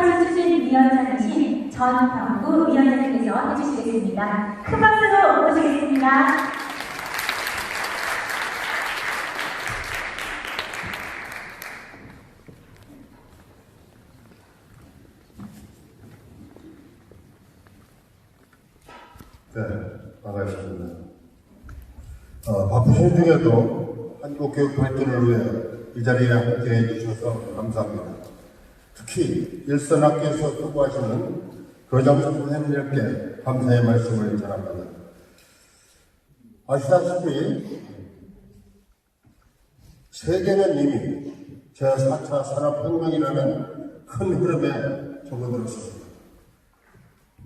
프로젝트 추진위원장이신 전병구 위원장님께서 해주시겠습니다. 큰 박수로 모시겠습니다. 네, 반갑습니다. 바쁘신 중에도 한국 교육 발전을 위해 이 자리에 함께해 주셔서 감사합니다. 특히 일선학교에서 수고하시는 교장 선생님들께 감사의 말씀을 전합니다. 아시다시피 세계는 이미 제4차 산업혁명이라는 큰 흐름에 접어들었습니다.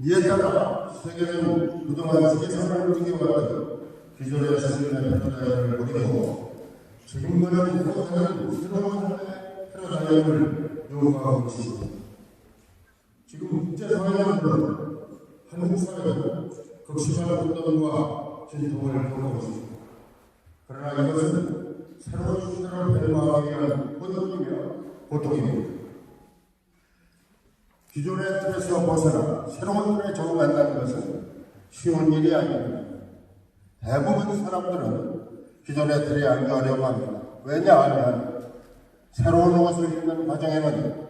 이에 따라 세계는 그동안 세계선을 지켜왔던 기존의 생존의 패러다임을 버리고 지금과는 새로운 패러다임을 요구하고 있습니다. 지금 국제사회는 한국 사회는 극심한 운동과 진통을 겪고 있습니다. 그러나 이것은 새로운 시대를 배려하기 위한 호전이며 고통입니다. 기존의 틀에서 벗어나 새로운 틀에 적응한다는 것은 쉬운 일이 아닙니다. 대부분 사람들은 기존의 틀에 안주하려고 합니다. 왜냐하면 새로운 것을 읽는 과정에는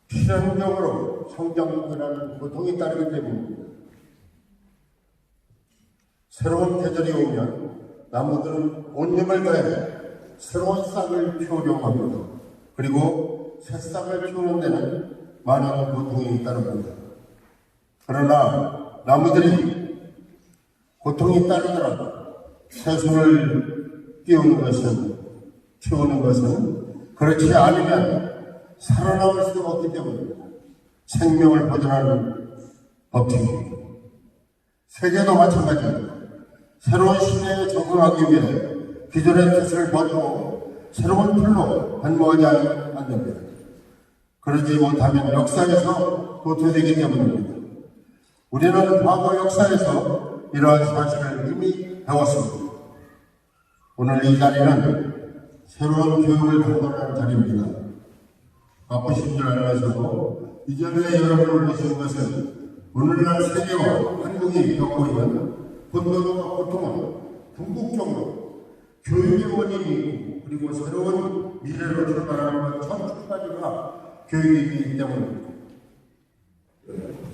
필연적으로 성장이라는 고통이 따르기 때문입니다. 새로운 계절이 오면 나무들은 온 힘을 다해 새로운 싹을 피우려고 합니다. 그리고 새 싹을 피우는 데는 많은 고통이 있다는 겁니다. 그러나 나무들이 고통이 따르더라도 새순을 띄우는 것은, 키우는 것은 그렇지 않으면 살아남을 수가 없기 때문입니다. 생명을 보존하는 법칙입니다. 세계도 마찬가지입니다. 새로운 시대에 적응하기 위해 기존의 뜻을 버리고 새로운 틀로 변모하지 않습니다. 그러지 못하면 역사에서 도태되기 때문입니다. 우리는 과거 역사에서 이러한 사실을 이미 배웠습니다. 오늘 이 자리는 새로운 교육을 강론하는 자리입니다. 바쁘신 줄 알면서도 이 자리에 여러분을 모신 것은 오늘날 세계와 한국이 겪고 있는 분노와 고통은 궁극적으로 교육의 원인이고 그리고 새로운 미래로 출발하는 것 첫 출발이가 교육이기 때문입니다.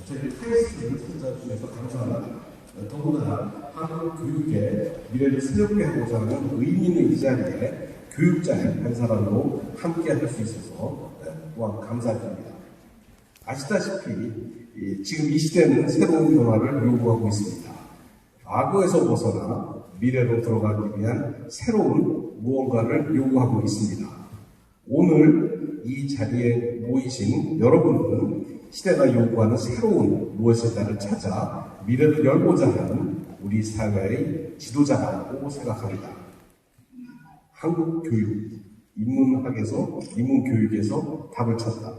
저희 테스트를 선자 중에서 감사하는 더군다나 한국 교육의 미래를 새롭게 하고자 하는 의미 있는 이 자리에 교육자의 한 사람으로 함께 할 수 있어서 또한 감사드립니다. 아시다시피 지금 이 시대는 새로운 변화를 요구하고 있습니다. 과거에서 벗어나 미래로 들어가기 위한 새로운 무언가를 요구하고 있습니다. 오늘 이 자리에 모이신 여러분들은 시대가 요구하는 새로운 무엇인가를 찾아 미래를 열고자 하는 우리 사회의 지도자라고 생각합니다. 한국 교육, 인문교육에서 답을 찾다.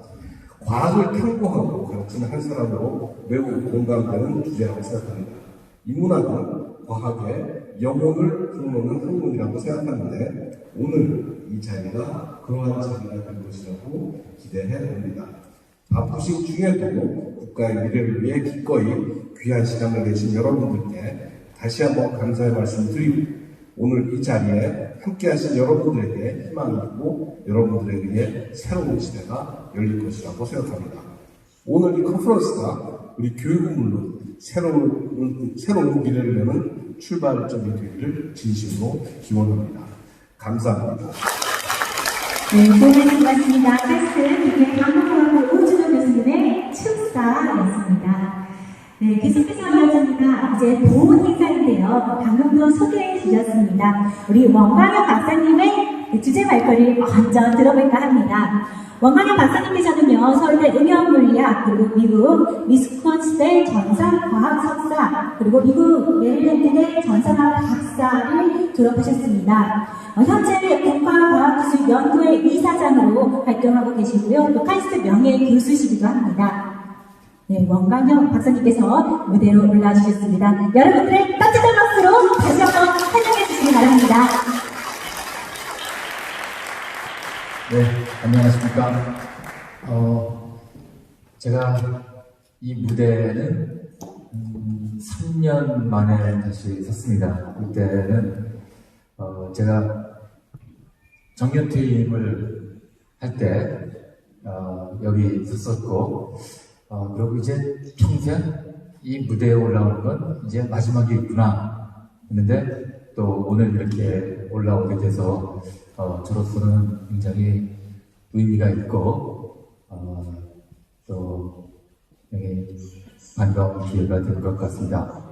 과학을 탐구하고 가르치는 한 사람으로 매우 공감되는 주제라고 생각합니다. 인문학은 과학의 영혼을 풀어놓는 학문이라고 생각하는데 오늘 이 자리가 그러한 자리가 될 것이라고 기대해 봅니다. 바쁘신 중에도 국가의 미래를 위해 기꺼이 귀한 시간을 내신 여러분들께 다시 한번 감사의 말씀 드리고 오늘 이 자리에 함께 하신 여러분들에게 희망을 주고 여러분들에 의해 새로운 시대가 열릴 것이라고 생각합니다. 오늘 이 컨퍼런스가 우리 교육은 물론 새로운 미래를 여는 출발점이 되기를 진심으로 기원합니다. 감사합니다. 네, 고맙습니다. 테스트 강동학교 오준호 교수님의 축사였습니다. 네, 계속해서 이어집니다. 이제 보훈 행사인데요. 방금도 소개해 주셨습니다. 우리 원광혁 박사님의 주제 발표를 먼저 들어볼까 합니다. 원광혁 박사님께서는요, 서울대 응용물리학, 그리고 미국 미스콘스대 전산과학 석사, 그리고 미국 메릴랜드대 전산학 박사를 졸업하셨습니다. 현재 국가과학기술연구회 이사장으로 활동하고 계시고요. 또 카이스트 명예 교수시기도 합니다. 네, 원광혁 박사님께서 무대로 올라주셨습니다. 여러분들의 따뜻한 박수로 다시 한번 환영해 주시기 바랍니다. 네, 안녕하십니까. 제가 이 무대는 3년 만에 다시 섰습니다. 그때는 제가 정년퇴임을 할 때 여기 섰었고 그리고 이제 평생 이 무대에 올라오는 건 이제 마지막이구나 했는데 또 오늘 이렇게 올라오게 돼서 저로서는 굉장히 의미가 있고 또 반가운 기회가 된 것 같습니다.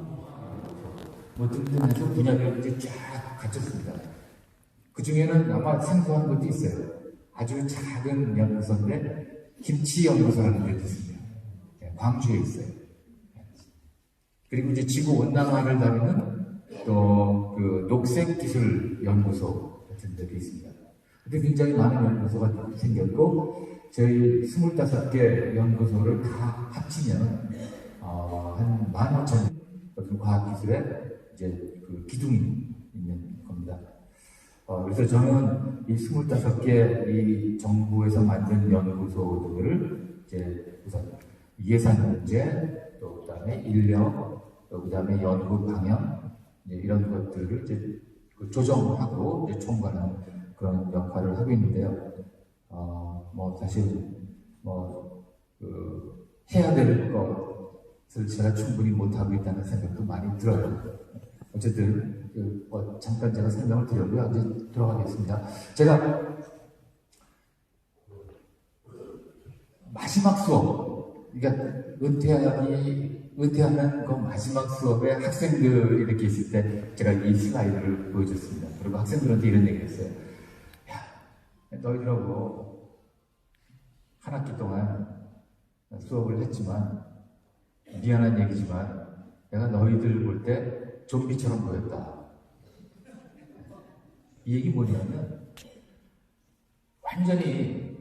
뭐 든든해서 분야를 이제 쫙 갖췄습니다. 그 중에는 아마 생소한 것도 있어요. 아주 작은 연구소인데 김치 연구소라는 게 있습니다. 광주에 있어요. 그리고 이제 지구 온난화를 다루는 또 그 녹색 기술 연구소 같은 데도 있습니다. 근데 굉장히 많은 연구소가 생겼고 저희 25개 연구소를 다 합치면 한 15,000 과학기술에 이제 그 기둥이 있는 겁니다. 그래서 저는 이 25개 이 정부에서 만든 연구소들을 이제 우선 예산 문제, 또 그다음에 인력, 또 그다음에 연구 방향 이런 것들을 이제 조정하고 이제 총괄하는 그런 역할을 하고 있는데요. 뭐 사실 해야 될 것을 제가 충분히 못하고 있다는 생각도 많이 들어요. 어쨌든 잠깐 제가 설명을 드렸고요. 이제 들어가겠습니다. 제가 마지막 수업, 그러니까 은퇴하는 그 마지막 수업에 학생들이 이렇게 있을 때 제가 이 슬라이드를 보여줬습니다. 그리고 학생들한테 이런 얘기를 했어요. 야, 너희들하고 한 학기 동안 수업을 했지만 미안한 얘기지만 내가 너희들 볼 때 좀비처럼 보였다. 이 얘기 뭐냐면 완전히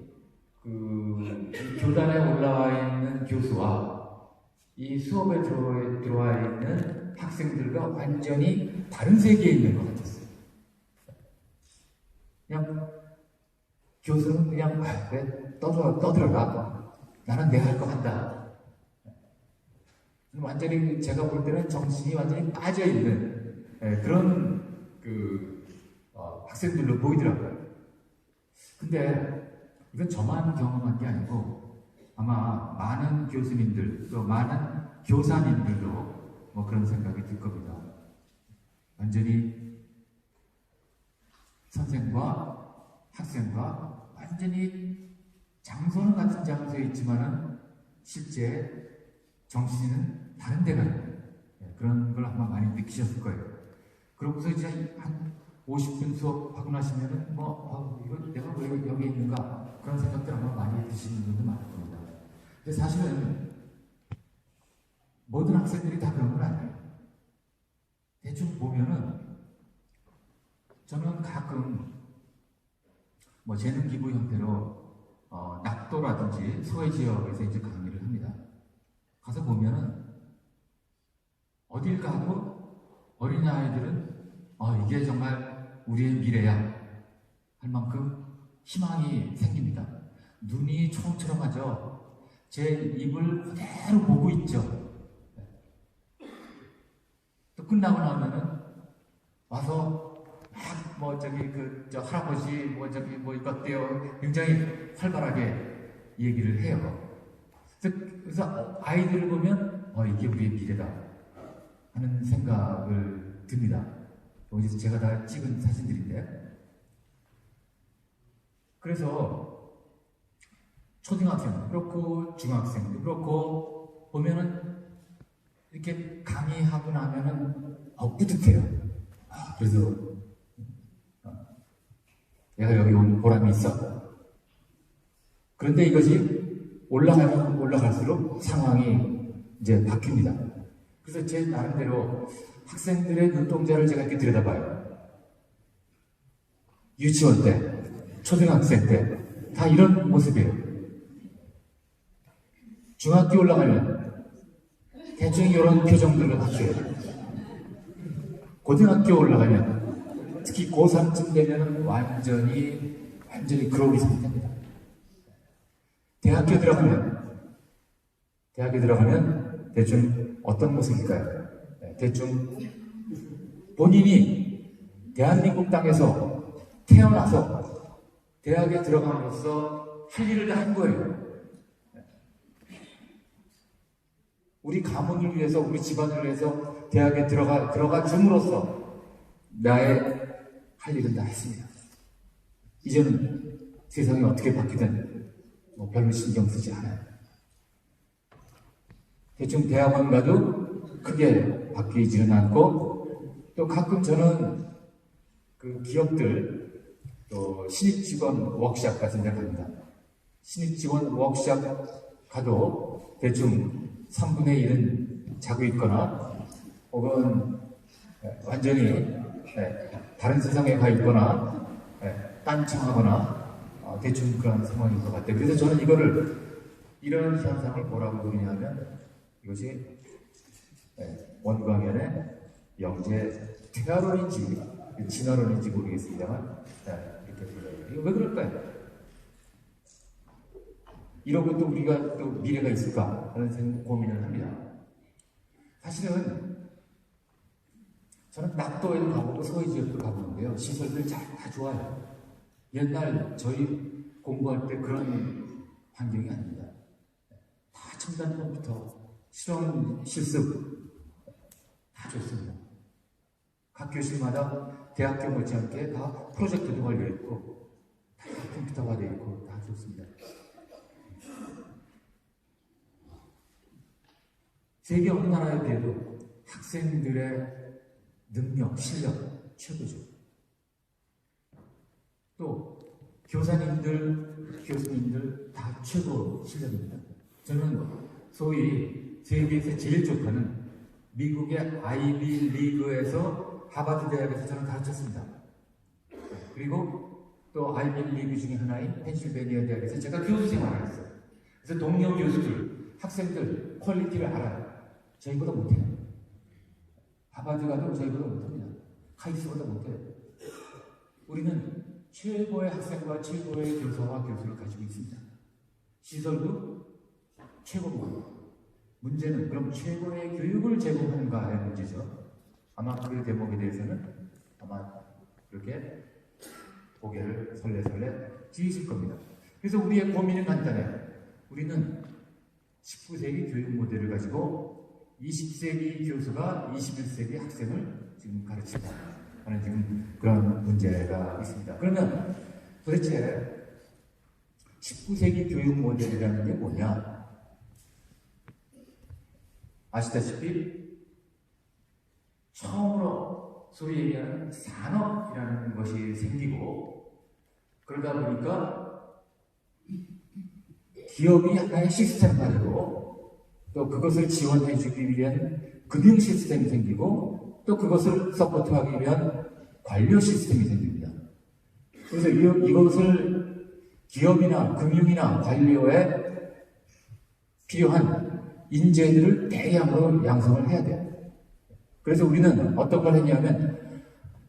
그 교단에 올라와 있는 교수와 이 수업에 들어와 있는 학생들과 완전히 다른 세계에 있는 것 같았어요. 그냥 교수는 그냥 그래 떠들어라. 나는 내 할 거 한다. 완전히 제가 볼 때는 정신이 완전히 빠져 있는 그런 학생들로 보이더라고요. 근데 이건 저만 경험한 게 아니고 아마 많은 교수님들 또 많은 교사님들도 뭐 그런 생각이 들 겁니다. 완전히 선생과 학생과 완전히 장소는 같은 장소에 있지만은 실제 정신은 다른 데가 있는 그런 걸 아마 많이 느끼셨을 거예요. 그러고서 이제 한 50분 수업하고 나시면은 이거 내가 왜 여기 있는가 그런 생각들 아마 많이 드시는 분도 많을 겁니다. 근데 사실은 모든 학생들이 다 그런 건 아니에요. 대충 보면은 저는 가끔 뭐 재능 기부 형태로 낙도라든지 소외 지역에서 이제 강의를 합니다. 가서 보면은 어딜 가도 어린 아이들은 이게 정말 우리의 미래야 할 만큼 희망이 생깁니다. 눈이 초롱초롱하죠. 제 입을 그대로 보고 있죠. 또 끝나고 나면은 와서 저 할아버지 이거 어때요? 굉장히 활발하게 얘기를 해요. 그래서 아이들을 보면 이게 우리의 미래다 하는 생각을 듭니다. 어디서 제가 다 찍은 사진들인데, 그래서 초등학생도 그렇고 중학생도 그렇고 보면은 이렇게 강의하고 나면은 뿌듯해요. 그래서 내가 여기 온 보람이 있어. 그런데 이것이 올라가면 올라갈수록 상황이 이제 바뀝니다. 그래서 제 나름대로 학생들의 눈동자를 제가 이렇게 들여다봐요. 유치원 때, 초등학생 때 다 이런 모습이에요. 중학교 올라가면 대충 이런 표정들을 갖춰요. 고등학교 올라가면 특히 고3쯤 되면 완전히 그러기 상태입니다. 대학교 들어가면 대학에 들어가면 대충 어떤 모습일까요? 대충 본인이 대한민국 땅에서 태어나서 대학에 들어감으로써 할 일을 다 한 거예요. 우리 가문을 위해서, 우리 집안을 위해서 대학에 들어가 줌으로써 나의 할 일은 다 했습니다. 이제는 세상이 어떻게 바뀌든 뭐 별로 신경 쓰지 않아요. 대충 대학원 가도 크게 바뀌지는 않고, 또 가끔 저는 그 기업들 또 신입직원 워크샵 같은 데 갑니다. 신입직원 워크샵 가도 대충 3분의 1은 자고 있거나 혹은 완전히 다른 세상에 가 있거나 딴청하거나 대충 그런 상황인 것 같아요. 그래서 저는 이런 현상을 뭐라고 부르냐면 이것이 원광현의 영재 퇴화론인지 진화론인지 모르겠습니다만 이렇게 불러요. 이거 왜 그럴까요? 이러고 또 우리가 또 미래가 있을까 하는 고민을 합니다. 사실은 저는 낙도에도 가보고 서해지역도 가보는데요. 시설들 다 좋아요. 옛날 저희 공부할 때 그런 환경이 아닙니다. 다 첨단 컴퓨터, 실험 실습 다 좋습니다. 각 교실마다 대학교 못지않게 다 프로젝트도 걸려있고 다 컴퓨터가 되어 있고 다 좋습니다. 세계 어느 나라에 비해도 학생들의 능력, 실력 최고죠. 또 교사님들, 교수님들 다 최고 실력입니다. 저는 소위 세계에서 제일 좋다는 미국의 아이비 리그에서 하버드 대학에서 저는 가르쳤습니다. 그리고 또 아이비 리그 중에 하나인 펜실베니아 대학에서 제가 교수 생활을 했어요. 그래서 동료 교수들, 학생들 퀄리티를 알아요. 저희보다 못해요. 하버드 가도 저희보다 못합니다. 카이스트보다 못해요. 우리는 최고의 학생과 최고의 교사와 교수를 가지고 있습니다. 시설도 최고고, 문제는 그럼 최고의 교육을 제공하는가의 문제죠. 아마 그 대목에 대해서는 아마 그렇게 고개를 설레설레 찌으실 겁니다. 그래서 우리의 고민은 간단해요. 우리는 19세기 교육 모델을 가지고 20세기 교수가 21세기 학생을 지금 가르친다 하는 지금 그런 문제가 있습니다. 그러면 도대체 19세기 교육 모델이라는 게 뭐냐? 아시다시피 처음으로 소위 얘기하는 산업이라는 것이 생기고, 그러다 보니까 기업이 하나의 시스템화 되고, 또 그것을 지원해주기 위한 금융 시스템이 생기고, 또 그것을 서포트하기 위한 관료 시스템이 생깁니다. 그래서 이것을 기업이나 금융이나 관료에 필요한 인재들을 대량으로 양성을 해야 돼요. 그래서 우리는 어떤 걸 했냐면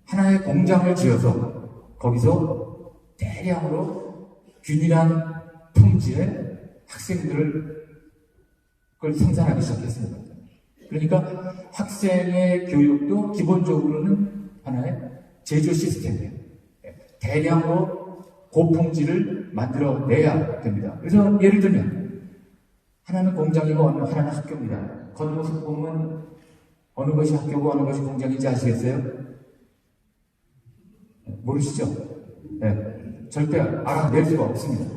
하나의 공장을 지어서 거기서 대량으로 균일한 품질의 학생들을 그걸 생산하기 시작했습니다. 그러니까 학생의 교육도 기본적으로는 하나의 제조 시스템이에요. 대량으로 고품질을 만들어내야 됩니다. 그래서 예를 들면 하나는 공장이고 하나는 학교입니다. 겉모습 보면 어느 것이 학교고 어느 것이 공장인지 아시겠어요? 모르시죠? 네, 절대 알아낼 수가 없습니다.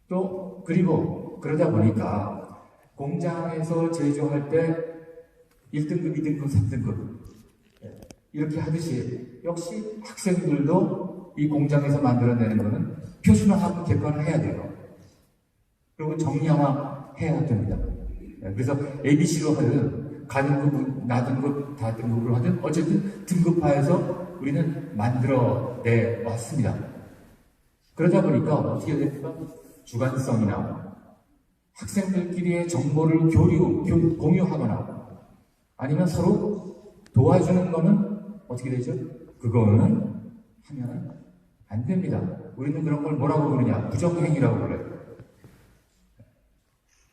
또 그리고 그러다 보니까 공장에서 제조할 때 1등급, 2등급, 3등급 이렇게 하듯이 역시 학생들도 이 공장에서 만들어내는 것은 표준화하고 객관화해야 돼요. 그리고 정량화 해야 됩니다. 그래서 ABC로 하든 가등급, 나등급, 다등급으로 하든 어쨌든 등급화해서 우리는 만들어내 왔습니다. 그러다 보니까 어떻게 됩니까? 주관성이나 학생들끼리의 정보를 공유하거나 아니면 서로 도와주는 거는 어떻게 되죠? 그거는 하면 안 됩니다. 우리는 그런 걸 뭐라고 부르냐? 부정행위라고 그래요.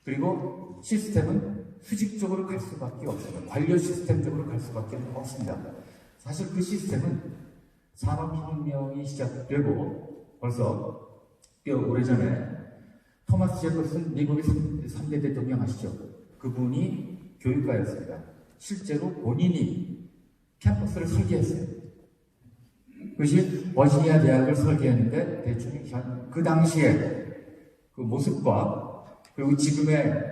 그리고 시스템은 수직적으로 갈 수밖에 없습니다. 관료 시스템적으로 갈 수밖에 없습니다. 사실 그 시스템은 산업혁명이 시작되고 벌써 꽤 오래전에 토마스 제퍼슨 미국의 3대 대통령 아시죠? 그분이 교육가였습니다. 실제로 본인이 캠퍼스를 설계했어요. 그것이 버지니아 대학을 설계했는데 대충 그 당시에 그 모습과 그리고 지금의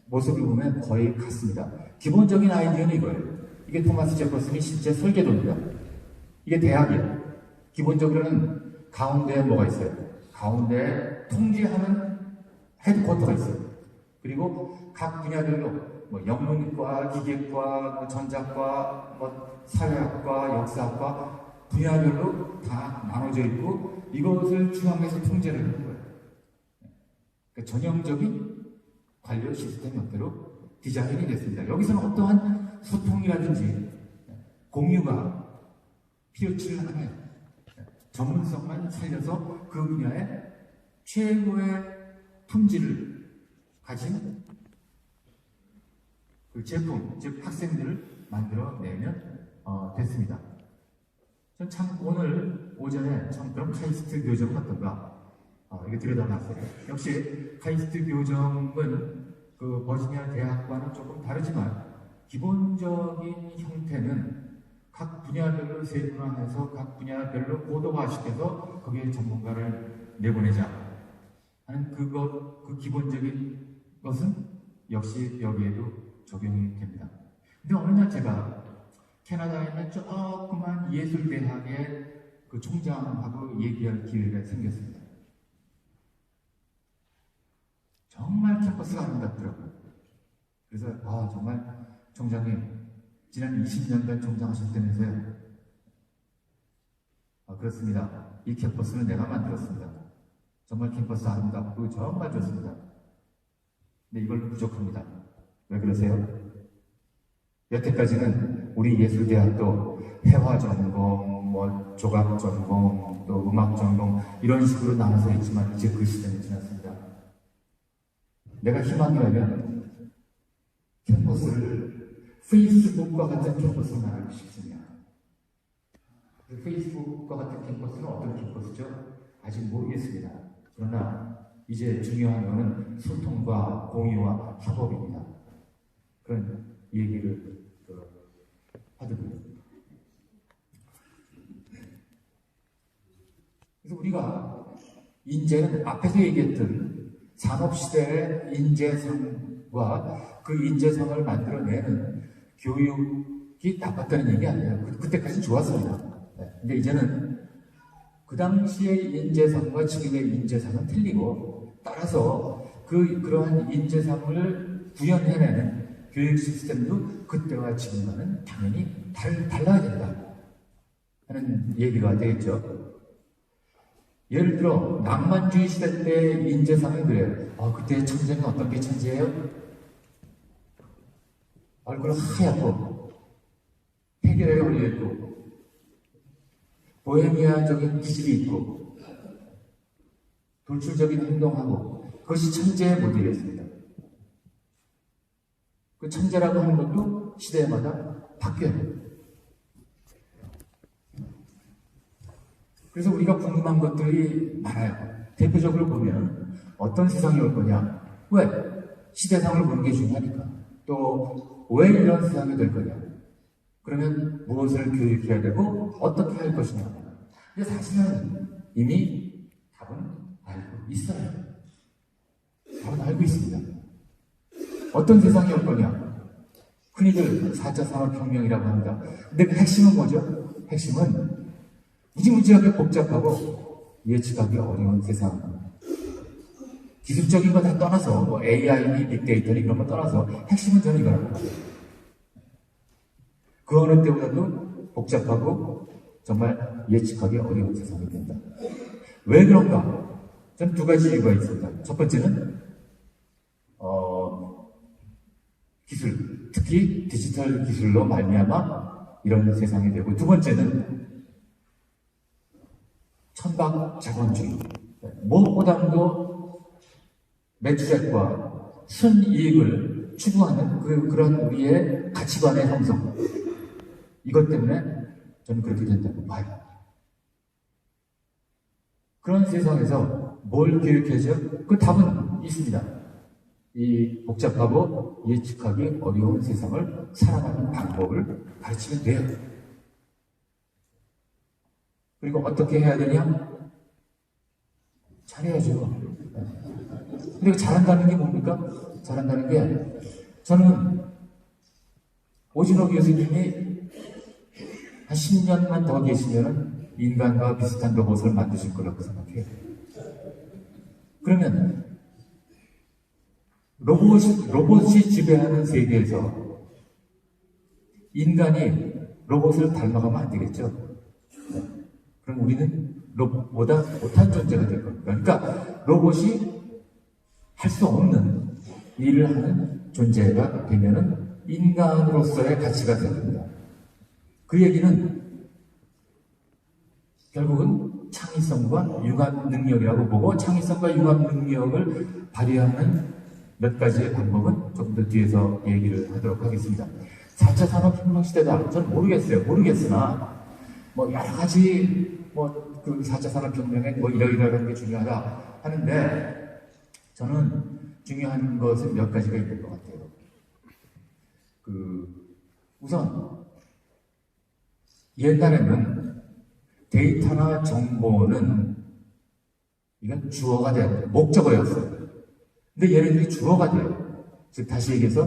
모습을 보면 거의 같습니다. 기본적인 아이디어는 이거예요. 이게 토마스 제퍼슨이 실제 설계도입니다. 이게 대학이에요. 기본적으로는 가운데에 뭐가 있어요? 가운데에 통제하는 헤드쿼터가 있어요. 그리고 각 분야별로 뭐 영문과, 기계과, 뭐 전자과, 뭐 사회학과, 역사학과 분야별로 다 나눠져 있고 이것을 중앙에서 통제를 하는 거예요. 그러니까 전형적인 관료 시스템 형태로 디자인이 됐습니다. 여기서는 어떠한 소통이라든지 공유가 필요치를 않아요. 전문성만 살려서 그 분야에 최고의 품질을 가진 그 제품, 즉 학생들을 만들어내면 됐습니다. 전 참 오늘 오전에 참 그럼 카이스트 교정은 어떤가? 이게 들여다봤어요. 역시 카이스트 교정은 그 버지니아 대학과는 조금 다르지만 기본적인 형태는 각 분야별로 세분화해서 각 분야별로 고도화시켜서 거기에 전문가를 내보내자 하는 그 기본적인 것은 역시 여기에도 적용이 됩니다. 근데 어느 날 제가 캐나다에 있는 조그만 예술대학의 그 총장하고 얘기할 기회가 생겼습니다. 정말 캠퍼스가 아름답더라고요. 그래서 정말 총장님 지난 20년간 총장하셨다면서요? 그렇습니다. 이 캠퍼스는 내가 만들었습니다. 정말 캠퍼스 아름답고 정말 좋습니다. 근데 이걸로 부족합니다. 왜 그러세요? 여태까지는 우리 예술대학도 회화 전공, 뭐 조각 전공, 또 음악 전공 이런 식으로 나눠서 있지만 이제 그 시대는 지났습니다. 내가 희망이라면 캠퍼스를 페이스북과 같은 캠퍼스로 만들고 싶습니다. 페이스북과 같은 캠퍼스는 어떤 캠퍼스죠? 아직 모르겠습니다. 그러나 이제 중요한 것은 소통과 공유와 협업입니다. 그런 얘기를 하더군요. 그래서 우리가 인재는 앞에서 얘기했던 산업시대의 인재상과 그 인재상을 만들어내는 교육이 나빴다는 얘기 아니에요. 그때까지는 좋았습니다. 근데 이제는 그 당시의 인재상과 지금의 인재상은 틀리고 따라서 그러한 인재상을 구현해내는 교육 시스템도 그때와 지금과는 당연히 달라야 된다 하는 얘기가 되겠죠. 예를 들어 낭만주의 시대 때 인재상은 그래요. 그때 천재는 어떤 게 천재예요? 얼굴 하얗고 해결에 올려있고 보헤미아적인 기질이 있고 돌출적인 행동하고 그것이 천재의 모델이었습니다. 그 천재라고 하는 것도 시대마다 바뀌어요. 그래서 우리가 궁금한 것들이 많아요. 대표적으로 보면 어떤 세상이 올 거냐? 왜? 시대상을 보는 게 중요하니까. 또 왜 이런 세상이 될 거냐? 그러면 무엇을 교육해야 되고 어떻게 할 것이냐? 근데 사실은 이미 답은 알고 있어요. 답은 알고 있습니다. 어떤 세상이 올 거냐? 흔히들 4차 산업혁명이라고 합니다. 근데 그 핵심은 뭐죠? 핵심은 무지무지하게 복잡하고 예측하기 어려운 세상. 기술적인 거 다 떠나서 뭐 AI니 빅데이터니 이런 거 떠나서 핵심은 저는 이거랍니다. 그 어느 때보다도 복잡하고 정말 예측하기 어려운 세상이 된다. 왜 그런가? 저는 두 가지 이유가 있습니다. 첫 번째는 기술, 특히 디지털 기술로 말미암아 이런 세상이 되고, 두 번째는 천박 자본주의. 무엇보다도 매출액과 순이익을 추구하는 그런 우리의 가치관의 형성. 이것 때문에 저는 그렇게 된다고 봐요. 그런 세상에서 뭘 계획해야죠? 그 답은 있습니다. 이 복잡하고 예측하기 어려운 세상을 살아가는 방법을 가르치면 돼요. 그리고 어떻게 해야 되냐? 잘해야죠. 근데 잘한다는 게 뭡니까? 잘한다는 게, 저는 오진호 교수님이 한 10년만 더 계시면 인간과 비슷한 로봇을 만드실 거라고 생각해요. 그러면 로봇이 지배하는 세계에서 인간이 로봇을 닮아가면 안 되겠죠? 그럼 우리는 로봇보다 못한 존재가 될 겁니다. 그러니까 로봇이 할 수 없는 일을 하는 존재가 되면은 인간으로서의 가치가 됩니다. 그 얘기는 결국은 창의성과 융합 능력이라고 보고, 창의성과 융합 능력을 발휘하는 몇 가지의 방법은 조금 더 뒤에서 얘기를 하도록 하겠습니다. 4차 산업혁명 시대다. 저는 모르겠으나, 뭐 여러 가지, 그 4차 산업혁명에 이러이러한 게 중요하다 하는데, 저는 중요한 것은 몇 가지가 있는 것 같아요. 우선, 옛날에는 데이터나 정보는 이건 주어가 돼요. 목적어였어요. 근데 얘네들이 주어가 돼요. 즉, 다시 얘기해서